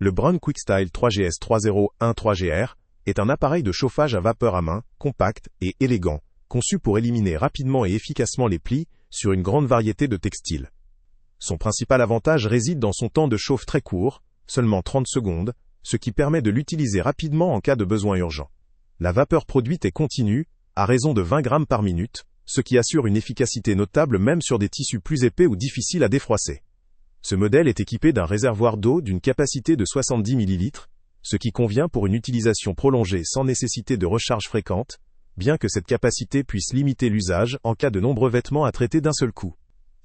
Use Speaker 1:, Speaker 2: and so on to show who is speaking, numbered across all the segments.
Speaker 1: Le Braun QuickStyle 3GS 3013GR est un appareil de chauffage à vapeur à main, compact et élégant, conçu pour éliminer rapidement et efficacement les plis sur une grande variété de textiles. Son principal avantage réside dans son temps de chauffe très court, seulement 30 secondes, ce qui permet de l'utiliser rapidement en cas de besoin urgent. La vapeur produite est continue, à raison de 20 grammes par minute, ce qui assure une efficacité notable même sur des tissus plus épais ou difficiles à défroisser. Ce modèle est équipé d'un réservoir d'eau d'une capacité de 70 ml, ce qui convient pour une utilisation prolongée sans nécessité de recharge fréquente, bien que cette capacité puisse limiter l'usage en cas de nombreux vêtements à traiter d'un seul coup.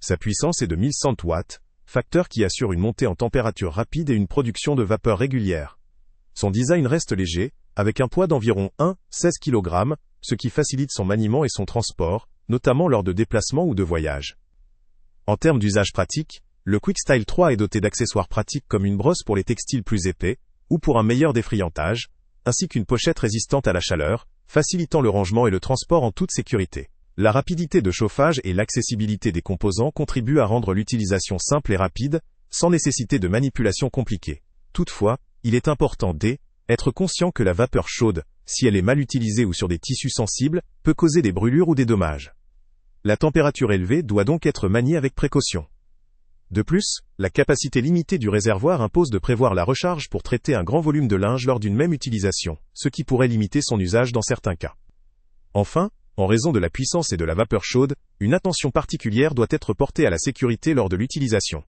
Speaker 1: Sa puissance est de 1100 watts, facteur qui assure une montée en température rapide et une production de vapeur régulière. Son design reste léger, avec un poids d'environ 1,16 kg, ce qui facilite son maniement et son transport, notamment lors de déplacements ou de voyages. En termes d'usage pratique, le QuickStyle 3 est doté d'accessoires pratiques comme une brosse pour les textiles plus épais, ou pour un meilleur défriantage, ainsi qu'une pochette résistante à la chaleur, facilitant le rangement et le transport en toute sécurité. La rapidité de chauffage et l'accessibilité des composants contribuent à rendre l'utilisation simple et rapide, sans nécessité de manipulation compliquée. Toutefois, il est important d'être conscient que la vapeur chaude, si elle est mal utilisée ou sur des tissus sensibles, peut causer des brûlures ou des dommages. La température élevée doit donc être maniée avec précaution. De plus, la capacité limitée du réservoir impose de prévoir la recharge pour traiter un grand volume de linge lors d'une même utilisation, ce qui pourrait limiter son usage dans certains cas. Enfin, en raison de la puissance et de la vapeur chaude, une attention particulière doit être portée à la sécurité lors de l'utilisation.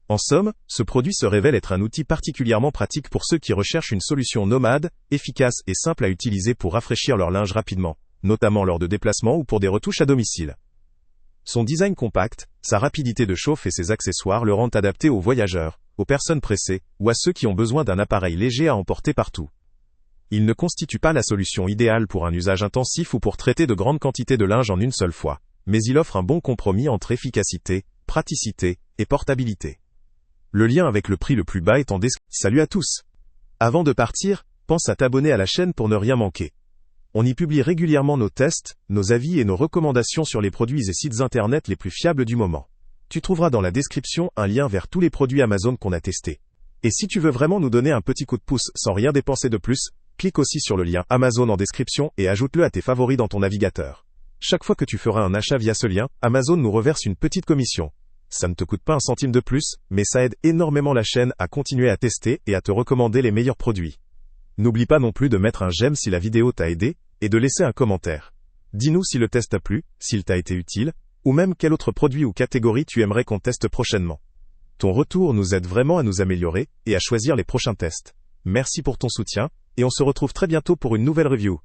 Speaker 1: En somme, ce produit se révèle être un outil particulièrement pratique pour ceux qui recherchent une solution nomade, efficace et simple à utiliser pour rafraîchir leur linge rapidement, notamment lors de déplacements ou pour des retouches à domicile. Son design compact, sa rapidité de chauffe et ses accessoires le rendent adapté aux voyageurs, aux personnes pressées, ou à ceux qui ont besoin d'un appareil léger à emporter partout. Il ne constitue pas la solution idéale pour un usage intensif ou pour traiter de grandes quantités de linge en une seule fois, mais il offre un bon compromis entre efficacité, praticité et portabilité. Le lien avec le prix le plus bas est en description. Salut à tous! Avant de partir, pense à t'abonner à la chaîne pour ne rien manquer. On y publie régulièrement nos tests, nos avis et nos recommandations sur les produits et sites internet les plus fiables du moment. Tu trouveras dans la description un lien vers tous les produits Amazon qu'on a testés. Et si tu veux vraiment nous donner un petit coup de pouce sans rien dépenser de plus, clique aussi sur le lien Amazon en description et ajoute-le à tes favoris dans ton navigateur. Chaque fois que tu feras un achat via ce lien, Amazon nous reverse une petite commission. Ça ne te coûte pas un centime de plus, mais ça aide énormément la chaîne à continuer à tester et à te recommander les meilleurs produits. N'oublie pas non plus de mettre un j'aime si la vidéo t'a aidé, et de laisser un commentaire. Dis-nous si le test t'a plu, s'il t'a été utile, ou même quel autre produit ou catégorie tu aimerais qu'on teste prochainement. Ton retour nous aide vraiment à nous améliorer, et à choisir les prochains tests. Merci pour ton soutien, et on se retrouve très bientôt pour une nouvelle review.